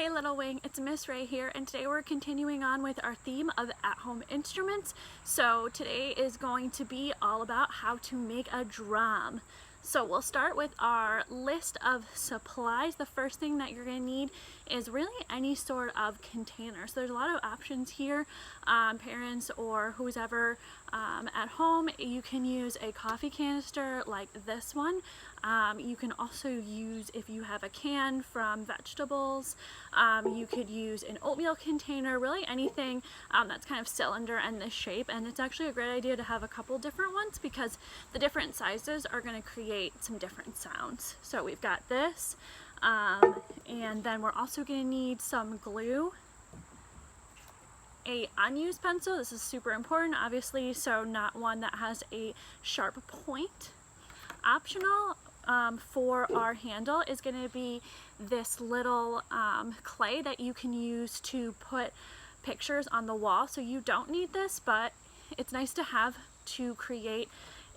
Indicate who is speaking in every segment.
Speaker 1: Hey Little Wing, it's Miss Ray here, and today we're continuing on with our theme of at-home instruments. So today is going to be all about how to make a drum. So we'll start with our list of supplies. The first thing that you're going to need is really any sort of container. So there's a lot of options here. Parents or who's ever at home, you can use a coffee canister like this one. You can also use, if you have a can from vegetables, you could use an oatmeal container, really anything that's kind of cylinder and this shape. And it's actually a great idea to have a couple different ones because the different sizes are going to create some different sounds. So we've got this, and then we're also going to need some glue, a unused pencil. This is super important, obviously, so not one that has a sharp point. Optional for our handle is going to be this little clay that you can use to put pictures on the wall. So you don't need this, but it's nice to have to create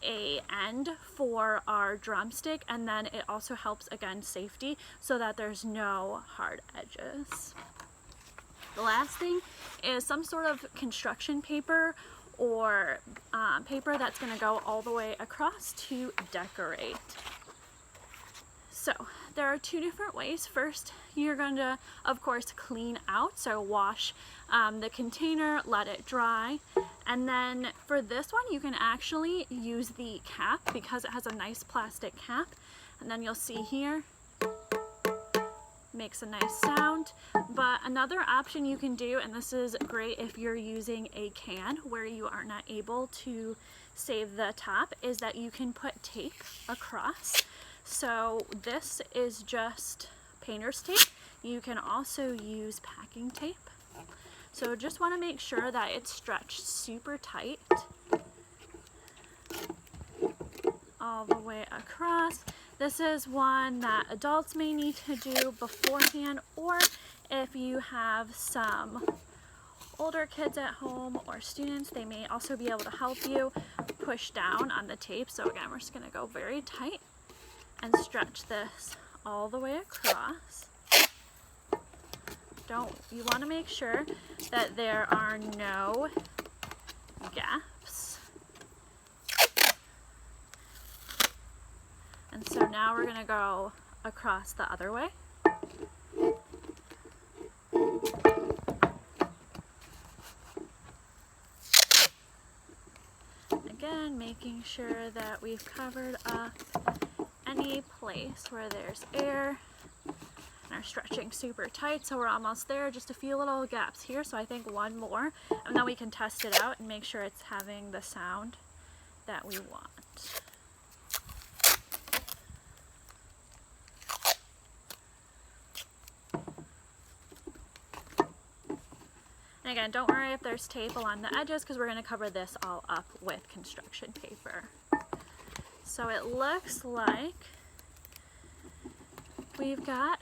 Speaker 1: a end for our drumstick, and then it also helps, again, safety so that there's no hard edges. The last thing is some sort of construction paper or paper that's going to go all the way across to decorate. So there are two different ways. First, you're going to, of course, clean out. So wash the container, let it dry. And then for this one, you can actually use the cap because it has a nice plastic cap. And then you'll see here, makes a nice sound. But another option you can do, and this is great if you're using a can where you are not able to save the top, is that you can put tape across. So this is just painter's tape. You can also use packing tape. So just want to make sure that it's stretched super tight all the way across. This is one that adults may need to do beforehand, or if you have some older kids at home or students, they may also be able to help you push down on the tape. So again, we're just going to go very tight and stretch this all the way across. You want to make sure that there are no gaps. And so now we're going to go across the other way. Again, making sure that we've covered up any place where there's air and are stretching super tight. So we're almost there, just a few little gaps here. So I think one more, and then we can test it out and make sure it's having the sound that we want. And again, don't worry if there's tape along the edges because we're going to cover this all up with construction paper. So it looks like we've got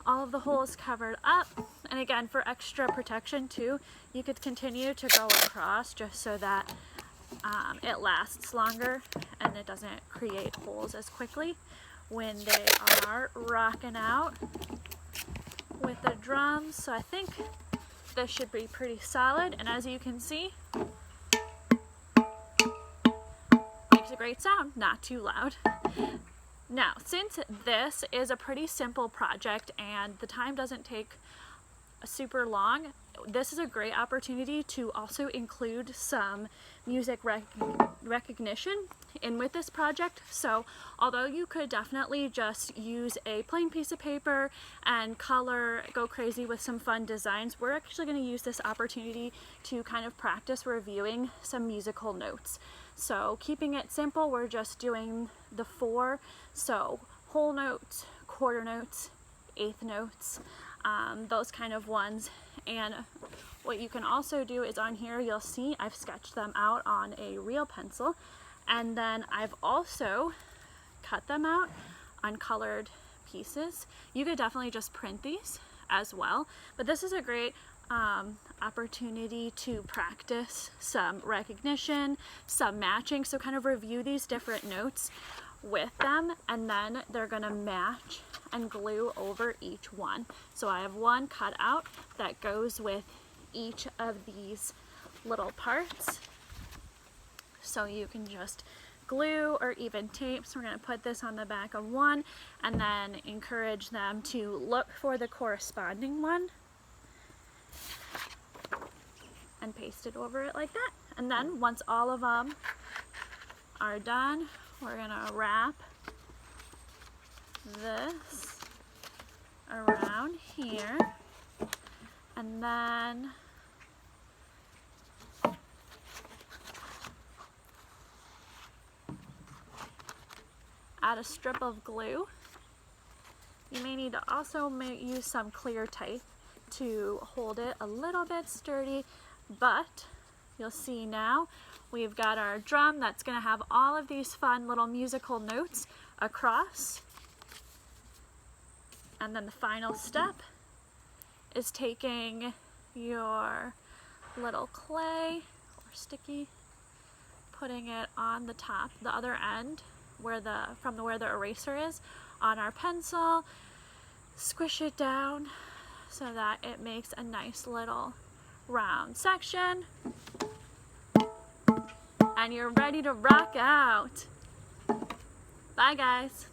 Speaker 1: all of the holes covered up. And again, for extra protection too, you could continue to go across just so that it lasts longer and it doesn't create holes as quickly when they are rocking out with the drums. So I think this should be pretty solid, and as you can see, makes a great sound, not too loud. Now, since this is a pretty simple project and the time doesn't take super long, this is a great opportunity to also include some music recognition in with this project. So although you could definitely just use a plain piece of paper and color, go crazy with some fun designs, we're actually going to use this opportunity to kind of practice reviewing some musical notes. So keeping it simple, we're just doing the 4, so whole notes, quarter notes, eighth notes, those kind of ones. And what you can also do is on here, you'll see I've sketched them out on a real pencil, and then I've also cut them out on colored pieces. You could definitely just print these as well, but this is a great opportunity to practice some recognition, some matching, so kind of review these different notes with them, and then they're gonna match and glue over each one. So I have one cut out that goes with each of these little parts. So you can just glue or even tape. So we're going to put this on the back of one and then encourage them to look for the corresponding one and paste it over it like that. And then once all of them are done, we're going to wrap this around here, and then add a strip of glue. You may need to also use some clear tape to hold it a little bit sturdy, but you'll see now we've got our drum that's going to have all of these fun little musical notes across. And then the final step is taking your little clay or sticky, putting it on the top, the other end, where the eraser is, on our pencil, squish it down so that it makes a nice little round section, and you're ready to rock out. Bye guys.